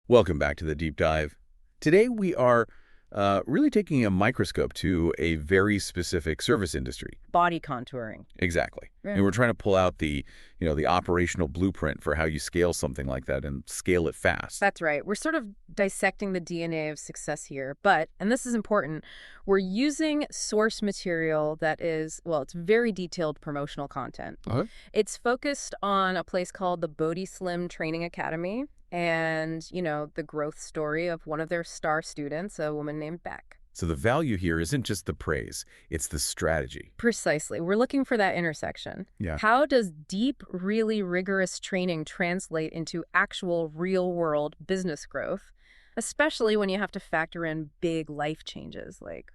Welcome back to the deep dive. Today we are really taking a microscope to a very specific service industry. Body contouring. Exactly. Yeah. And we're trying to pull out the operational blueprint for how you scale something like that and scale it fast. That's right. We're sort of dissecting the DNA of success here. But, and this is important, we're using source material that is, well, it's very detailed promotional content. It's focused on a place called the Bodi Slim Training Academy and, the growth story of one of their star students, a woman named Beck. So the value here isn't just the praise, it's the strategy. Precisely. We're looking for that intersection. Yeah. How does deep, really rigorous training translate into actual real-world business growth, especially when you have to factor in big life changes like,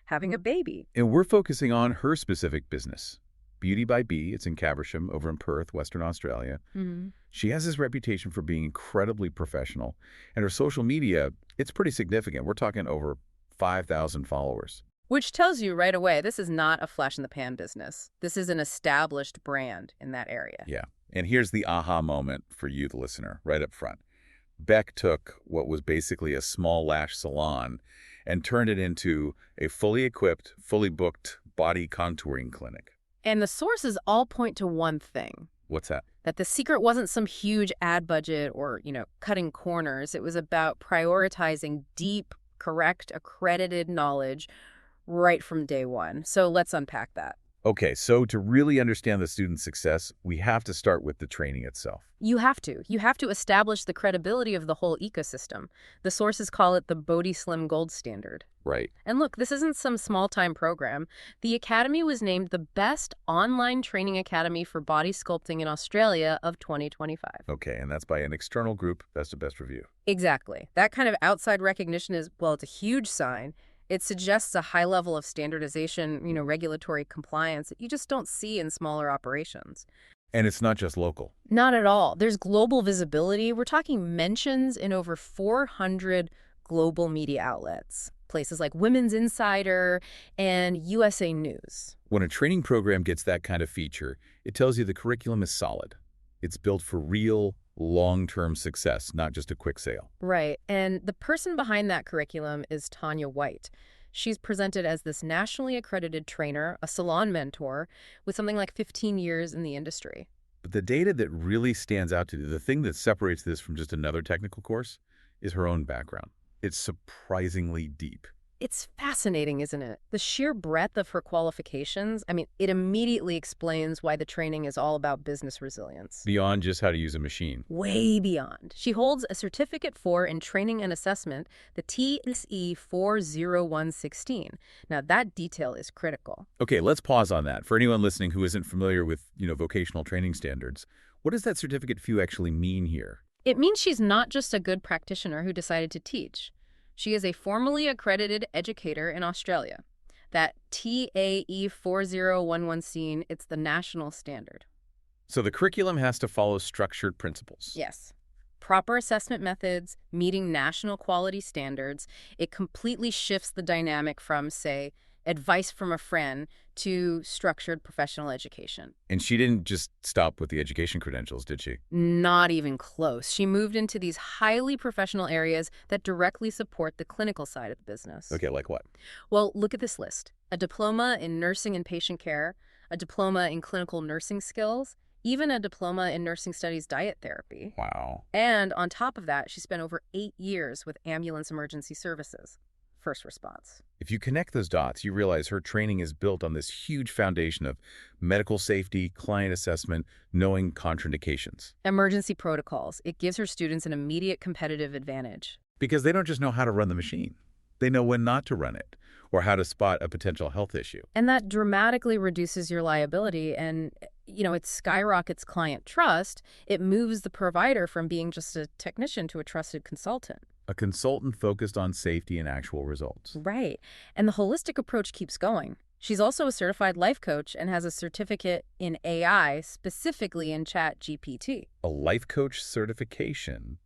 having a baby? And we're focusing on her specific business. Beauty by Bee, it's in Caversham over in Perth, Western Australia. Mm-hmm. She has this reputation for being incredibly professional, and her social media, it's pretty significant. We're talking over 5,000 followers. Which tells you right away, this is not a flash-in-the-pan business. This is an established brand in that area. Yeah, and here's the aha moment for you, the listener, right up front. Beck took what was basically a small lash salon and turned it into a fully equipped, fully booked body contouring clinic. And the sources all point to one thing. What's that? That the secret wasn't some huge ad budget or, cutting corners. It was about prioritizing deep, correct, accredited knowledge right from day one. So let's unpack that. Okay, so to really understand the student's success, we have to start with the training itself. You have to. You have to establish the credibility of the whole ecosystem. The sources call it the Bodi Slim gold standard. Right. And look, this isn't some small-time program. The academy was named the best online training academy for body sculpting in Australia of 2025. Okay, and that's by an external group, Best of Best Review. Exactly. That kind of outside recognition is, well, it's a huge sign. It suggests a high level of standardization, regulatory compliance that you just don't see in smaller operations. And it's not just local. Not at all. There's global visibility. We're talking mentions in over 400 global media outlets, places like Women's Insider and USA News. When a training program gets that kind of feature, it tells you the curriculum is solid. It's built for real, long-term success, not just a quick sale. Right. And the person behind that curriculum is Tanya White. She's presented as this nationally accredited trainer, a salon mentor, with something like 15 years in the industry. But the data that really stands out to you, the thing that separates this from just another technical course, is her own background. It's surprisingly deep. It's fascinating, isn't it? The sheer breadth of her qualifications, it immediately explains why the training is all about business resilience. Beyond just how to use a machine. Way beyond. She holds a certificate in training and assessment, the TSE 40116. Now, that detail is critical. Okay, let's pause on that. For anyone listening who isn't familiar with, vocational training standards, what does that certificate few actually mean here? It means she's not just a good practitioner who decided to teach. She is a formally accredited educator in Australia. That TAE 40116, it's the national standard. So the curriculum has to follow structured principles. Yes. Proper assessment methods, meeting national quality standards. It completely shifts the dynamic from, say, advice from a friend to structured professional education. And she didn't just stop with the education credentials, did she? Not even close. She moved into these highly professional areas that directly support the clinical side of the business. Okay, like what? Well, look at this list. A diploma in nursing and patient care, a diploma in clinical nursing skills, even a diploma in nursing studies diet therapy. Wow. And on top of that, she spent over 8 years with ambulance emergency services. First response. If you connect those dots, you realize her training is built on this huge foundation of medical safety, client assessment, knowing contraindications. Emergency protocols. It gives her students an immediate competitive advantage. Because they don't just know how to run the machine. They know when not to run it or how to spot a potential health issue. And that dramatically reduces your liability and, it skyrockets client trust. It moves the provider from being just a technician to a trusted consultant. A consultant focused on safety and actual results. Right. And the holistic approach keeps going. She's also a certified life coach and has a certificate in AI, specifically in ChatGPT. A life coach certification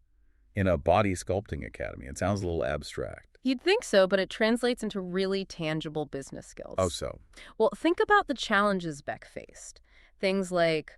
in a body sculpting academy. It sounds a little abstract. You'd think so, but it translates into really tangible business skills. Oh, so? Well, think about the challenges Beck faced. Things like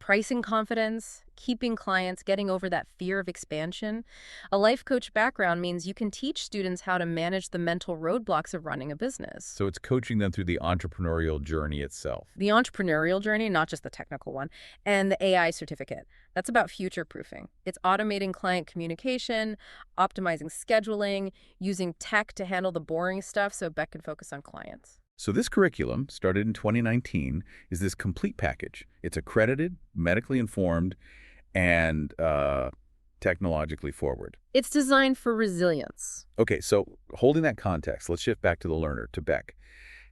pricing confidence, keeping clients, getting over that fear of expansion. A life coach background means you can teach students how to manage the mental roadblocks of running a business. So it's coaching them through the entrepreneurial journey itself. The entrepreneurial journey, not just the technical one, and the AI certificate. That's about future-proofing. It's automating client communication, optimizing scheduling, using tech to handle the boring stuff so Beck can focus on clients. So this curriculum, started in 2019, is this complete package. It's accredited, medically informed, and technologically forward. It's designed for resilience. Okay, so holding that context, let's shift back to the learner, to Beck.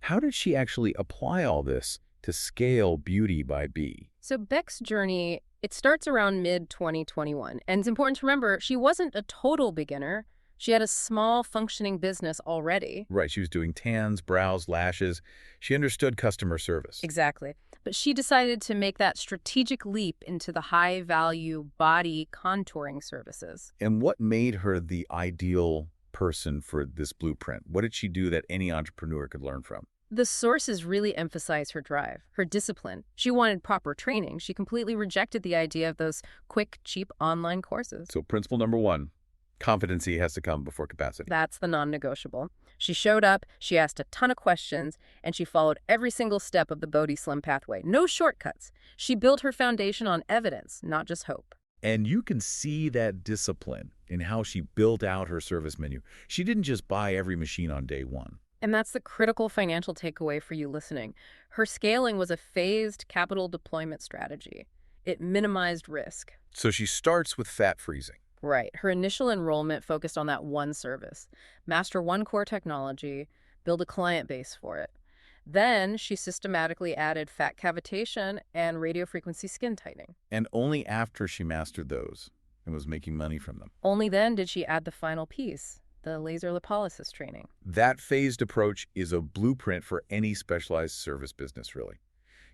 How did she actually apply all this to scale Beauty by Bee? So Beck's journey, it starts around mid-2021. And it's important to remember, she wasn't a total beginner. She had a small functioning business already. Right, she was doing tans, brows, lashes. She understood customer service. Exactly. But she decided to make that strategic leap into the high-value body contouring services. And what made her the ideal person for this blueprint? What did she do that any entrepreneur could learn from? The sources really emphasize her drive, her discipline. She wanted proper training. She completely rejected the idea of those quick, cheap online courses. So principle number one, competency has to come before capacity. That's the non-negotiable. She showed up, she asked a ton of questions, and she followed every single step of the Bodi Slim pathway. No shortcuts. She built her foundation on evidence, not just hope. And you can see that discipline in how she built out her service menu. She didn't just buy every machine on day one. And that's the critical financial takeaway for you listening. Her scaling was a phased capital deployment strategy. It minimized risk. So she starts with fat freezing. Right. Her initial enrollment focused on that one service. Master one core technology, build a client base for it. Then she systematically added fat cavitation and radiofrequency skin tightening. And only after she mastered those and was making money from them. Only then did she add the final piece, the laser lipolysis training. That phased approach is a blueprint for any specialized service business, really.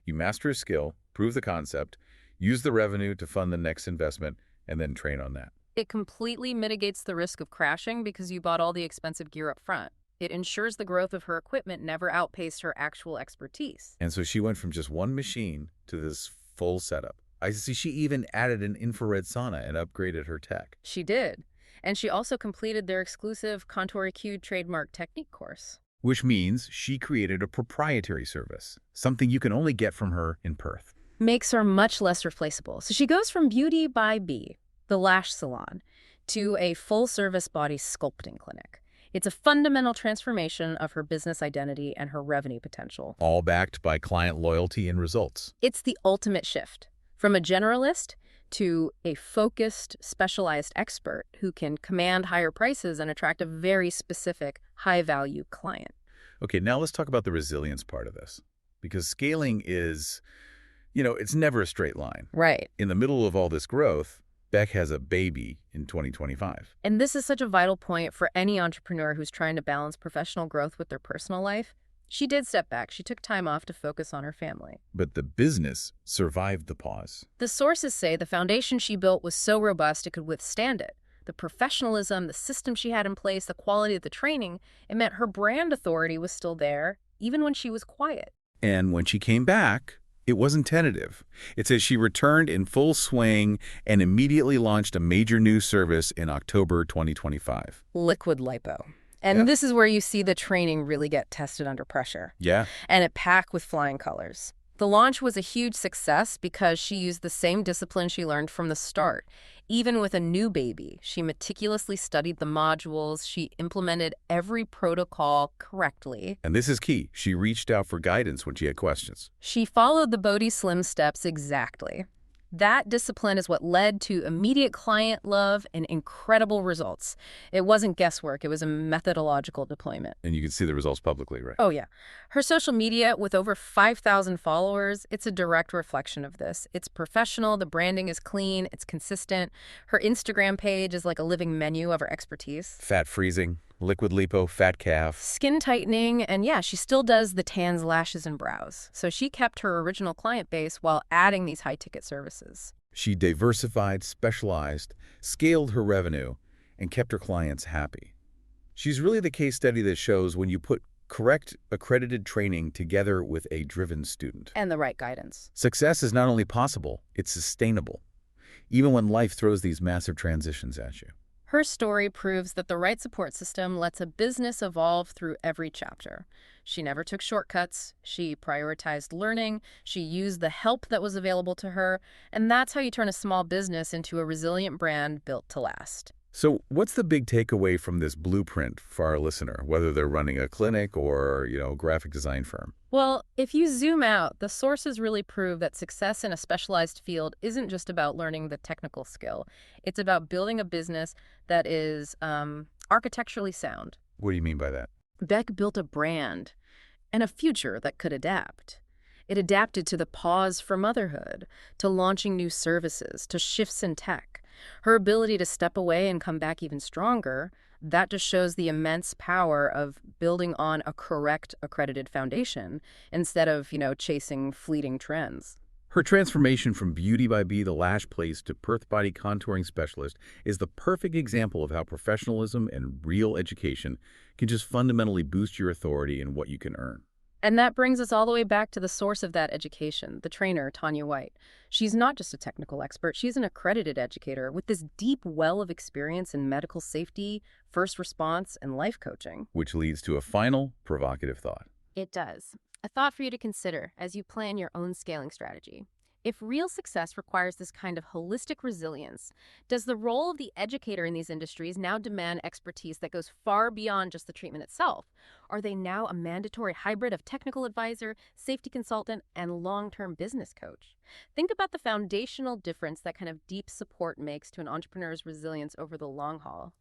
You master a skill, prove the concept, use the revenue to fund the next investment, and then train on that. It completely mitigates the risk of crashing because you bought all the expensive gear up front. It ensures the growth of her equipment never outpaced her actual expertise. And so she went from just one machine to this full setup. I see she even added an infrared sauna and upgraded her tech. She did. And she also completed their exclusive Contour EQ trademark technique course. Which means she created a proprietary service, something you can only get from her in Perth. Makes her much less replaceable. So she goes from Beauty by Bee, the lash salon, to a full-service body sculpting clinic. It's a fundamental transformation of her business identity and her revenue potential. All backed by client loyalty and results. It's the ultimate shift from a generalist to a focused, specialized expert who can command higher prices and attract a very specific, high-value client. Okay, now let's talk about the resilience part of this. Because scaling is, it's never a straight line. Right. In the middle of all this growth, Beck has a baby in 2025. And this is such a vital point for any entrepreneur who's trying to balance professional growth with their personal life. She did step back. She took time off to focus on her family. But the business survived the pause. The sources say the foundation she built was so robust it could withstand it. The professionalism, the system she had in place, the quality of the training, it meant her brand authority was still there, even when she was quiet. And when she came back, it wasn't tentative. It says she returned in full swing and immediately launched a major new service in October 2025. Liquid lipo. And this is where you see the training really get tested under pressure. Yeah. And it packed with flying colors. The launch was a huge success because she used the same discipline she learned from the start. Even with a new baby, she meticulously studied the modules. She implemented every protocol correctly. And this is key. She reached out for guidance when she had questions. She followed the Bodi Slim steps exactly. That discipline is what led to immediate client love and incredible results. It wasn't guesswork. It was a methodological deployment. And you can see the results publicly, right? Oh, yeah. Her social media, with over 5,000 followers, it's a direct reflection of this. It's professional. The branding is clean. It's consistent. Her Instagram page is like a living menu of her expertise. Fat freezing, liquid lipo, fat calf. Skin tightening, and yeah, she still does the tans, lashes, and brows. So she kept her original client base while adding these high-ticket services. She diversified, specialized, scaled her revenue, and kept her clients happy. She's really the case study that shows when you put Correct accredited training together with a driven student. And the right guidance. Success is not only possible, it's sustainable, even when life throws these massive transitions at you. Her story proves that the right support system lets a business evolve through every chapter. She never took shortcuts, she prioritized learning, she used the help that was available to her, and that's how you turn a small business into a resilient brand built to last. So what's the big takeaway from this blueprint for our listener, whether they're running a clinic or, a graphic design firm? Well, if you zoom out, the sources really prove that success in a specialized field isn't just about learning the technical skill. It's about building a business that is architecturally sound. What do you mean by that? Beck built a brand and a future that could adapt. It adapted to the pause for motherhood, to launching new services, to shifts in tech. Her ability to step away and come back even stronger, that just shows the immense power of building on a correct accredited foundation instead of, chasing fleeting trends. Her transformation from Beauty by Bee, the lash place, to Perth body contouring specialist is the perfect example of how professionalism and real education can just fundamentally boost your authority and what you can earn. And that brings us all the way back to the source of that education, the trainer, Tanya White. She's not just a technical expert, she's an accredited educator with this deep well of experience in medical safety, first response, and life coaching. Which leads to a final provocative thought. It does. A thought for you to consider as you plan your own scaling strategy. If real success requires this kind of holistic resilience, does the role of the educator in these industries now demand expertise that goes far beyond just the treatment itself? Are they now a mandatory hybrid of technical advisor, safety consultant, and long-term business coach? Think about the foundational difference that kind of deep support makes to an entrepreneur's resilience over the long haul.